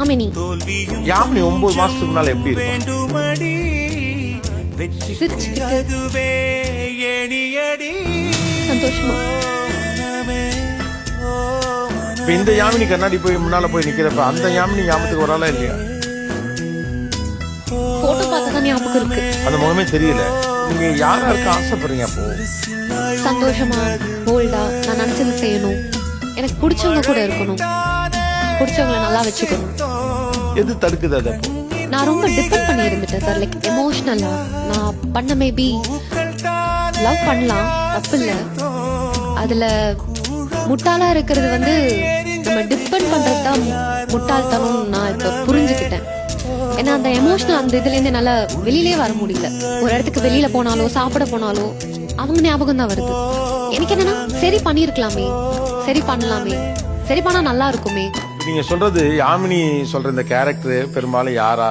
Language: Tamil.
ஆமினி யாமினி 9 மாசத்துக்கு முன்னால எப்படி இருக்கும்? சிரிச்சுக்கிட்டு சந்தோஷமா. இப்ப இந்த யாமினி கண்ணாடி போய் முன்னால போய் நிக்கிறப்ப அந்த யாமினி ஞாபகத்துக்கு வராளா இல்லையா? போட்டோ பார்த்தா ஞாபகம் இருக்கு. அந்த முகமே தெரியல. நீங்க யாருக்கு ஆசைப்படுறீங்க? அப்போ சந்தோஷமா போல்டா நான் நினைச்சது செய்யணும், எனக்கு பிடிச்சவங்க கூட இருக்கணும், பிடிச்சவங்களை நல்லா வச்சுக்கணும். எது தடுக்குது அது? அப்போ நான் ரொம்ப டிபெண்ட் பண்ணி இருந்துட்டேன் சார். லைக் எமோஷனலா நான் பண்ண மேபி லவ் பண்ணலாம், தப்பு இல்லை. அதுல முட்டாளா இருக்கிறது வந்து நம்ம டிபெண்ட் பண்றது தான் முட்டாள்தனம். நான் இப்ப புரிஞ்சுக்கிட்டேன். ஏன்னா அந்த எமோஷனல் அந்த இதுல இருந்து என்னால வெளியிலே வர முடியல. ஒரு இடத்துக்கு வெளியில போனாலோ சாப்பிட போனாலோ அவங்க ஞாபகம் தான் வருது. எனக்கு என்னன்னா சரி பண்ணிருக்கலாமே, சரி பண்ணலாமே, சரி பண்ணா நல்லா இருக்குமே. நீங்க சொல்றது யாமினி சொல்ற இந்த கேரக்டர் பெரும்பாலும் யாரா